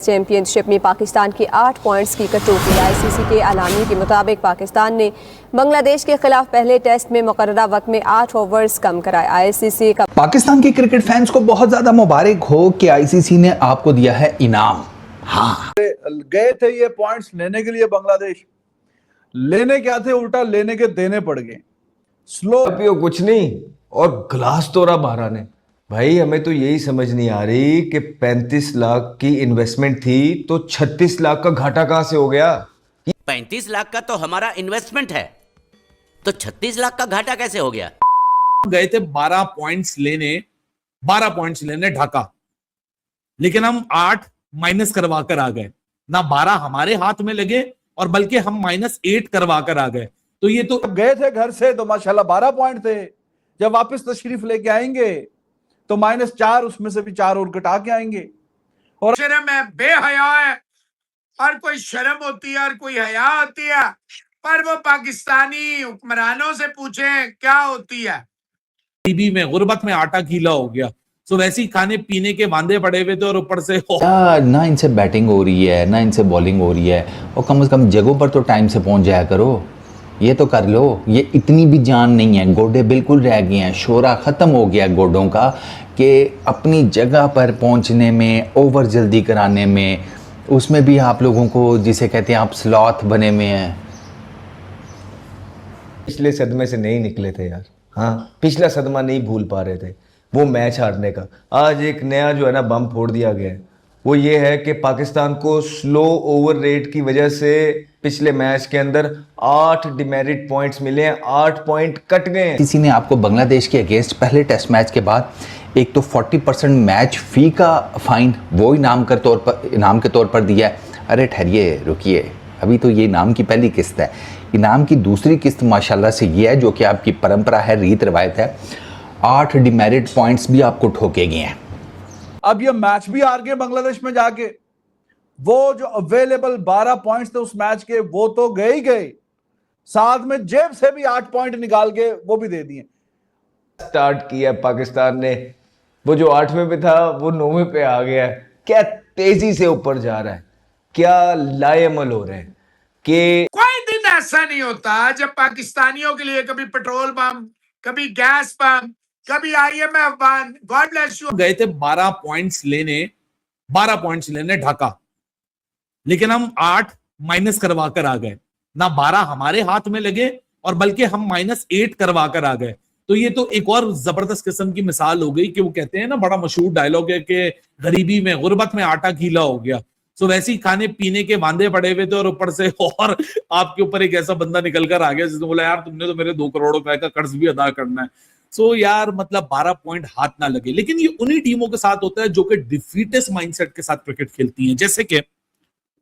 Championship में पाकिस्तान की 8 points की कटौती। आईसीसी के अलामी के मुताबिक पाकिस्तान ने बांग्लादेश के खिलाफ पहले टेस्ट में मुकर्ररा वक्त में 8 ओवर्स कम कराए। आईसीसी का पाकिस्तान के क्रिकेट फैंस को बहुत ज्यादा मुबारक हो कि आईसीसी ने आपको दिया है इनाम। हाँ, गए थे ये पॉइंट्स लेने के लिए, बांग्लादेश लेने क्या थे, उल्टा लेने के देने पड़ गए। स्लो पियो कुछ नहीं और ग्लास तोड़ा बारह ने। भाई हमें तो यही समझ नहीं आ रही कि 35 लाख की इन्वेस्टमेंट थी तो 36 लाख का घाटा कहां से हो गया। 35 लाख का तो हमारा इन्वेस्टमेंट है, तो 36 लाख का घाटा कैसे हो गया। गए थे 12 पॉइंट्स लेने ढाका, लेकिन हम 8 माइनस करवा कर आ गए ना। 12 हमारे हाथ में लगे और बल्कि हम -8 करवा कर आ गए। तो ये तो गए थे घर से तो माशाल्लाह 12 पॉइंट थे। जब वापस तशरीफ लेके आएंगे तो -4, उसमें से भी 4 और घटा के आएंगे। और शर्म है, बेहया है। हर कोई शर्म होती है, हर कोई हया होती है, पर वो पाकिस्तानी हुक्मरानों से पूछे क्या होती है। गरीबी में, गुर्बत में आटा गीला हो गया। तो वैसे ही खाने पीने के वांदे पड़े हुए थे और ऊपर से ना इनसे बैटिंग हो रही है ना इनसे बॉलिंग हो रही है, और कम से कम जगहों पर तो टाइम से पहुंच जाया करो। ये तो कर लो, ये इतनी भी जान नहीं है, गोडे बिल्कुल रह गए हैं, शोरा ख़त्म हो गया गोडों का कि अपनी जगह पर पहुंचने में, ओवर जल्दी कराने में, उसमें भी आप लोगों को जिसे कहते हैं आप स्लॉथ बने में हैं। पिछले सदमे से नहीं निकले थे यार। हाँ, पिछला सदमा नहीं भूल पा रहे थे, वो मैच हारने का। आज एक नया जो है ना बम फोड़ दिया गया है, वो ये है कि पाकिस्तान को स्लो ओवर रेट की वजह से पिछले मैच के अंदर 8 डिमेरिट पॉइंट्स मिले हैं, 8 पॉइंट कट गए हैं। किसी ने आपको बांग्लादेश के अगेंस्ट पहले टेस्ट मैच के बाद एक तो 40% मैच फी का फाइन वो इनाम के तौर पर दिया है। अरे ठहरिए, रुकिए, अभी तो ये इनाम की पहली किस्त है। इनाम की दूसरी किस्त माशाल्लाह से ये है, जो कि आपकी परंपरा है, रीत रवायत है, 8 डिमेरिट पॉइंट्स भी आपको ठोके गए हैं। अब ये मैच भी हार गए बांग्लादेश में जाके। वो जो अवेलेबल 12 पॉइंट्स थे उस मैच के, वो तो गए ही गए, साथ में जेब से भी 8 पॉइंट निकाल के वो भी दे दिए। स्टार्ट किया पाकिस्तान ने, वो जो 8वें पे था वो 9वें पे आ गया है। क्या तेजी से ऊपर जा रहा है, क्या लाएमल हो रहे हैं कि कोई दिन ऐसा नहीं होता जब पाकिस्तानियों के लिए कभी पेट्रोल पंप, कभी गैस पंप, कभी IMF बंद। God bless you. गए थे 12 पॉइंट्स लेने ढाका, लेकिन हम 8 माइनस करवा कर आ गए ना। 12 हमारे हाथ में लगे और बल्कि हम -8 करवा कर आ गए। तो ये तो एक और जबरदस्त किस्म की मिसाल हो गई कि वो कहते हैं ना, बड़ा मशहूर डायलॉग है कि गरीबी में, गुर्बत में आटा गीला हो गया। तो वैसे ही खाने पीने के वांदे पड़े हुए थे और ऊपर से और आपके ऊपर एक ऐसा बंदा निकल कर आ गया जिसने बोला यार तुमने तो मेरे 2 करोड़ रुपए का कर्ज भी अदा करना है। सो यार मतलब 12 पॉइंट हाथ ना लगे। लेकिन ये उन्हीं टीमों के साथ होता है जो कि डिफीटेस्ट माइंडसेट के साथ क्रिकेट खेलती हैं। जैसे कि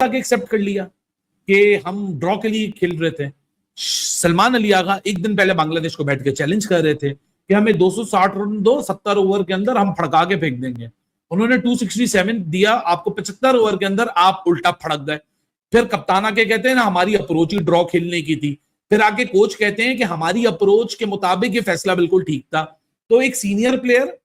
एक्सेप्ट कर लिया कि हम ड्रॉ के लिए खेल रहे थे। सलमान अली आगा एक दिन पहले बांग्लादेश को बैठ के चैलेंज कर रहे थे कि हमें 260 रन दो, 70 ओवर के अंदर हम फड़का के फेंक देंगे। उन्होंने 267 दिया आपको, 75 ओवर के अंदर आप उल्टा फड़क गए। फिर कप्तान आके कहते हैं ना हमारी अप्रोच ही ड्रॉ खेलने की थी। फिर आके कोच कहते हैं कि हमारी अप्रोच के मुताबिक ये फैसला बिल्कुल ठीक था। तो एक सीनियर प्लेयर,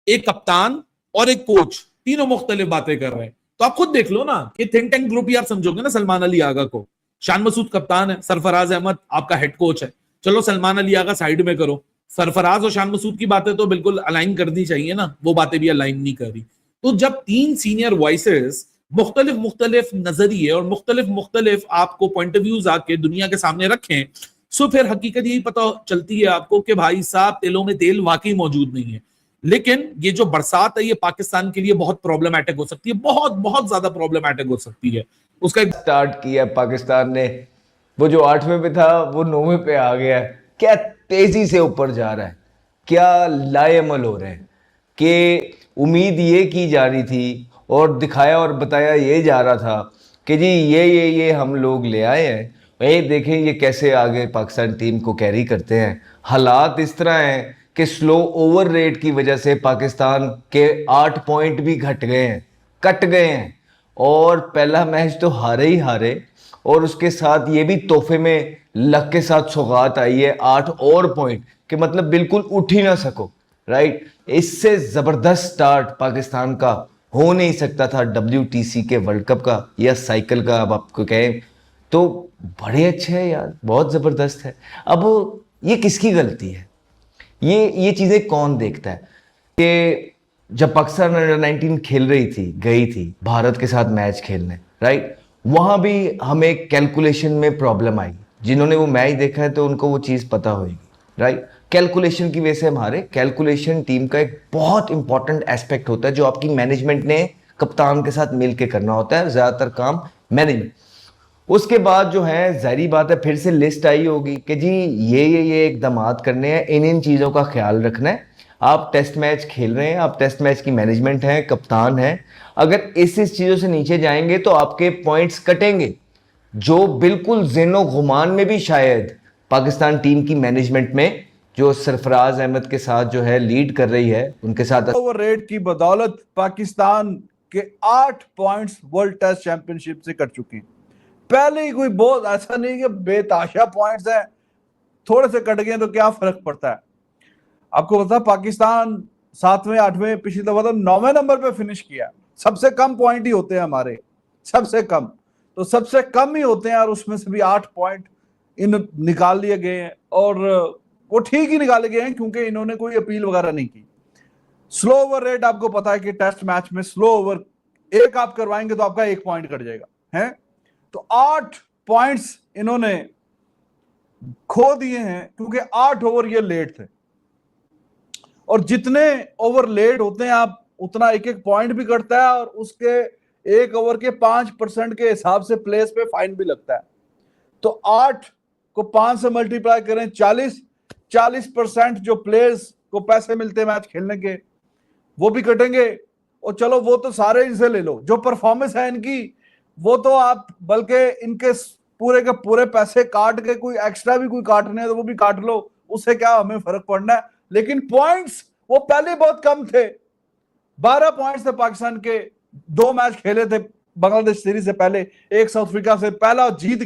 एक कप्तान और एक कोच, तीनों मुख्तलिफ बातें कर रहे हैं। तो आप खुद देख लो ना कि थिंक टैंक ग्रुप ही आप समझोगे ना सलमान अली आगा को। शान मसूद कप्तान है, सरफराज अहमद आपका हेड कोच है। चलो सलमान अली आगा साइड में करो, सरफराज और शान मसूद की बातें तो बिल्कुल अलाइन करनी चाहिए ना, वो बातें भी अलाइन नहीं कर रही। तो जब 3 सीनियर वॉइसेस मुख्तलिफ नजरिए और मुख्तलिफ आपको पॉइंट ऑफ व्यूज आके दुनिया के सामने रखें, सो फिर हकीकत यही पता चलती है आपको कि भाई साहब तेलों में तेल वाकई मौजूद नहीं है। लेकिन ये जो बरसात है ये पाकिस्तान के लिए बहुत प्रॉब्लमैटिक हो सकती है, बहुत बहुत ज्यादा प्रॉब्लमैटिक हो सकती है। उसका स्टार्ट किया पाकिस्तान ने, वो जो 8वें पे था वो 9वें पे आ गया है। क्या तेजी से ऊपर जा रहा है, क्या लाएमल हो रहे हैं कि उम्मीद ये की जा रही थी और दिखाया और बताया ये जा रहा था कि जी ये हम लोग ले आए हैं, ये देखें ये कैसे आगे पाकिस्तान टीम को कैरी करते हैं। हालात इस तरह हैं कि स्लो ओवर रेट की वजह से पाकिस्तान के 8 पॉइंट भी कट गए हैं और पहला मैच तो हारे ही हारे, और उसके साथ ये भी तोहफे में लक के साथ सौगात आई है 8 और पॉइंट कि मतलब बिल्कुल उठ ही ना सको। राइट, इससे ज़बरदस्त स्टार्ट पाकिस्तान का हो नहीं सकता था WTC के वर्ल्ड कप का या साइकिल का, अब आपको कहें तो बड़े अच्छे हैं यार, बहुत ज़बरदस्त है। अब ये किसकी गलती है? ये चीज़ें कौन देखता है कि जब पाकिस्तान अंडर 19 खेल रही थी, गई थी भारत के साथ मैच खेलने, राइट, वहाँ भी हमें कैलकुलेशन में प्रॉब्लम आई। जिन्होंने वो मैच देखा है तो उनको वो चीज़ पता होगी, राइट। कैलकुलेशन की वजह से हमारे कैलकुलेशन टीम का एक बहुत इंपॉर्टेंट एस्पेक्ट होता है जो आपकी मैनेजमेंट ने कप्तान के साथ मिल के करना होता है, ज़्यादातर काम मैनेजमेंट। उसके बाद जो है जाहिर बात है फिर से लिस्ट आई होगी कि जी ये इकदामात करने हैं, इन चीज़ों का ख्याल रखना है। आप टेस्ट मैच खेल रहे हैं, आप टेस्ट मैच की मैनेजमेंट है, कप्तान है, अगर इस चीज़ों से नीचे जाएंगे तो आपके पॉइंट्स कटेंगे, जो बिल्कुल ज़ेनो गुमान में भी शायद पाकिस्तान टीम की मैनेजमेंट में जो सरफराज अहमद के साथ जो है लीड कर रही है उनके साथ ओवर रेट की बदौलत पाकिस्तान के 8 पॉइंट्स वर्ल्ड टेस्ट चैंपियनशिप से कट चुके हैं। पहले ही कोई बहुत ऐसा नहीं कि बेताशा पॉइंट्स हैं, थोड़े से कट गए तो क्या फर्क पड़ता है। आपको पता पाकिस्तान 7वें 8वें पिछली दफा तो 9वें नंबर पे फिनिश किया। सबसे कम पॉइंट ही होते हैं हमारे, सबसे कम तो सबसे कम ही होते हैं, और उसमें से भी 8 पॉइंट इन निकाल लिए गए हैं, और वो ठीक ही निकाले गए हैं क्योंकि इन्होंने कोई अपील वगैरह नहीं की। स्लो ओवर रेट आपको पता है कि टेस्ट मैच में स्लो ओवर एक आप करवाएंगे तो आपका 1 पॉइंट कट जाएगा है। तो 8 पॉइंट्स इन्होंने खो दिए हैं क्योंकि 8 ओवर ये लेट थे, और जितने ओवर लेट होते हैं आप उतना 1-1 पॉइंट भी कटता है, और उसके 1 ओवर के 5% के हिसाब से प्लेस पे फाइन भी लगता है। तो 8 को 5 से मल्टीप्लाई करें 40% जो प्लेयर्स को पैसे मिलते हैं मैच खेलने के वो भी कटेंगे। और चलो वो तो सारे इनसे ले लो, जो परफॉर्मेंस है इनकी वो तो आप बल्कि इनके पूरे के पूरे पैसे काट के कोई एक्स्ट्रा भी कोई काटने है तो वो भी काट लो, उससे क्या हमें फर्क पड़ना है। लेकिन पॉइंट्स वो पहले बहुत कम थे, 12 पॉइंट्स थे पाकिस्तान के। 2 मैच खेले थे बांग्लादेश सीरीज से पहले, एक साउथ अफ्रीका से, पहला जीत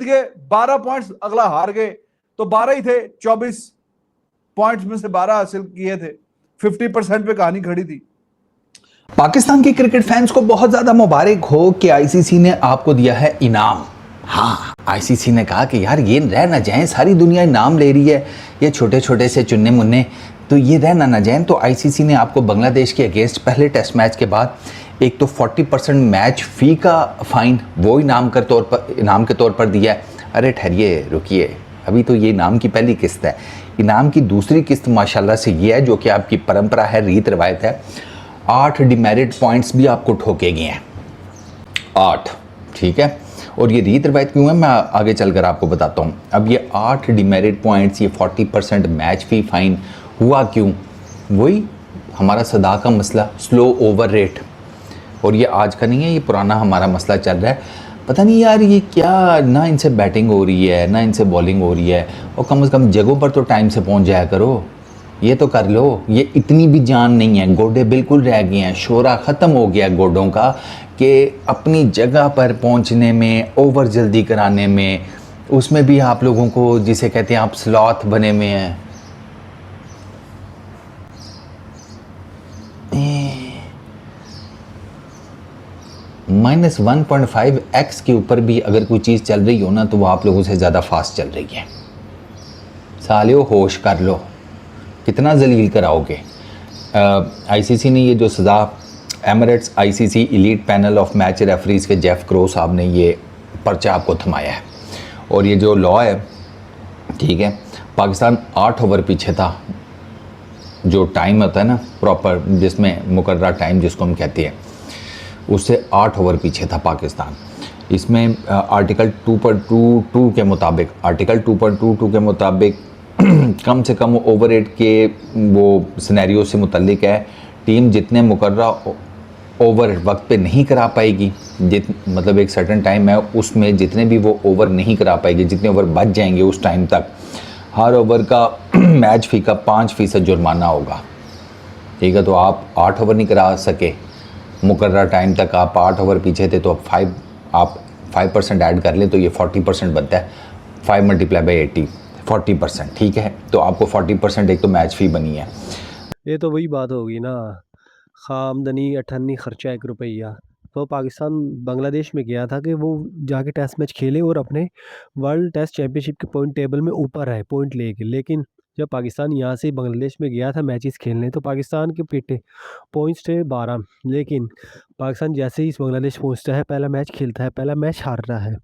गए 12 पॉइंट्स, अगला हार गए तो 12 ही थे। 24 पॉइंट्स में से 12 हासिल किए थे, 50% पे कहानी खड़ी थी। पाकिस्तान के क्रिकेट फैंस को बहुत ज़्यादा मुबारक हो कि आईसीसी ने आपको दिया है इनाम। हाँ, आईसीसी ने कहा कि यार ये रह ना जाएं, सारी दुनिया इनाम ले रही है, ये छोटे छोटे से चुन्ने मुन्ने तो ये रहना ना जाएं। तो आईसीसी ने आपको बांग्लादेश के अगेंस्ट पहले टेस्ट मैच के बाद एक तो 40% मैच फ़ी का फ़ाइन वो इनाम के तौर पर दिया है। अरे ठहरिए, रुकिए, अभी तो ये इनाम की पहली किस्त है। इनाम की दूसरी किस्त माशाल्लाह से ये है, जो कि आपकी परंपरा है, रीत रवायत है, 8 डिमेरिट पॉइंट्स भी आपको ठोके गए हैं, 8, ठीक है। और ये रीत रवायत क्यों है मैं आगे चलकर आपको बताता हूँ। अब ये 8 डिमेरिट पॉइंट्स, ये 40% मैच फ़ी फ़ाइन हुआ क्यों? वही हमारा सदा का मसला, स्लो ओवर रेट। और ये आज का नहीं है, ये पुराना हमारा मसला चल रहा है। पता नहीं यार ये क्या, ना इनसे बैटिंग हो रही है ना इनसे बॉलिंग हो रही है, और कम से कम जगहों पर तो टाइम से पहुंच जाया करो, ये तो कर लो। ये इतनी भी जान नहीं है, गोडे बिल्कुल रह गए हैं, शोरा ख़त्म हो गया गोडों का, कि अपनी जगह पर पहुंचने में, ओवर जल्दी कराने में, उसमें भी आप लोगों को जिसे कहते हैं आप स्लॉथ बने में हैं। -1.5x के ऊपर भी अगर कोई चीज़ चल रही हो ना तो वो आप लोगों से ज़्यादा फास्ट चल रही है। सालियो होश कर लो, कितना जलील कराओगे। आईसीसी ने ये जो सज़ा, Emirates ICC elite panel of match referees के जेफ क्रो साहब ने ये पर्चा आपको थमाया है। और ये जो लॉ है, ठीक है, पाकिस्तान 8 ओवर पीछे था, जो टाइम होता है ना प्रॉपर, जिसमें मुकर्रर टाइम जिसको हम कहते हैं, उससे 8 ओवर पीछे था पाकिस्तान। इसमें आर्टिकल 2.22 के मुताबिक, कम से कम ओवर रेट के वो सिनेरियो से मुतल्लिक है। टीम जितने मुकर्रर ओवर वक्त पे नहीं करा पाएगी, मतलब एक सर्टेन टाइम है उसमें जितने भी वो ओवर नहीं करा पाएगी, जितने ओवर बच जाएंगे उस टाइम तक, हर ओवर का मैच फ़ी का 5% जुर्माना होगा, ठीक है। तो आप 8 ओवर नहीं करा सके मुकर्रर टाइम तक, आप 8 ओवर पीछे थे, तो आप 5% ऐड कर लें तो ये 40% बनता है। 5 × 80 40%, ठीक है। तो आपको 40% एक तो मैच फ़ी बनी है। ये तो वही बात होगी ना, आमदनी 98 खर्चा 1 रुपया। तो पाकिस्तान बांग्लादेश में गया था कि वो जाके टेस्ट मैच खेले और अपने वर्ल्ड टेस्ट चैम्पियनशिप के पॉइंट टेबल में ऊपर आए पॉइंट लेके। लेकिन जब पाकिस्तान यहाँ से बांग्लादेश में गया था मैचेस खेलने, तो पाकिस्तान के पेटे पॉइंट्स थे 12। लेकिन पाकिस्तान जैसे ही इस बांग्लादेश पहुँचता है, पहला मैच खेलता है, पहला मैच हार रहा है।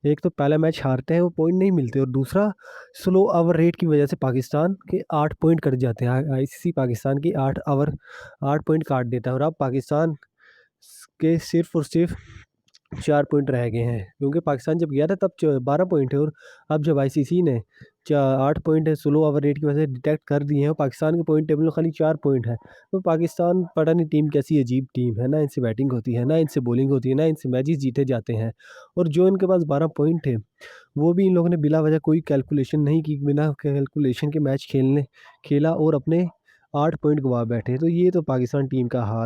एक तो पहला मैच हारते हैं, वो पॉइंट नहीं मिलते, और दूसरा स्लो ओवर रेट की वजह से पाकिस्तान के 8 पॉइंट कट जाते हैं। आईसीसी पाकिस्तान की 8 पॉइंट काट देता है, और अब पाकिस्तान के सिर्फ और सिर्फ 4 पॉइंट रह गए हैं, क्योंकि पाकिस्तान जब गया था तब 12 पॉइंट है, और अब जब आईसीसी ने 8 पॉइंट है स्लो ओवर रेट की वजह से डिटेक्ट कर दिए हैं, और पाकिस्तान के पॉइंट टेबल में खाली 4 पॉइंट है। तो पाकिस्तान पता नहीं टीम कैसी अजीब टीम है, ना इनसे बैटिंग होती है, ना इनसे बॉलिंग होती है, ना इनसे मैचेस जीते जाते हैं। और जो इनके पास 12 पॉइंट है, वो भी इन लोगों ने बिला वजह कोई कैलकुलेशन नहीं की, बिना कैलकुलेशन के मैच खेला और अपने 8 पॉइंट गंवा बैठे। तो ये तो पाकिस्तान टीम का हाल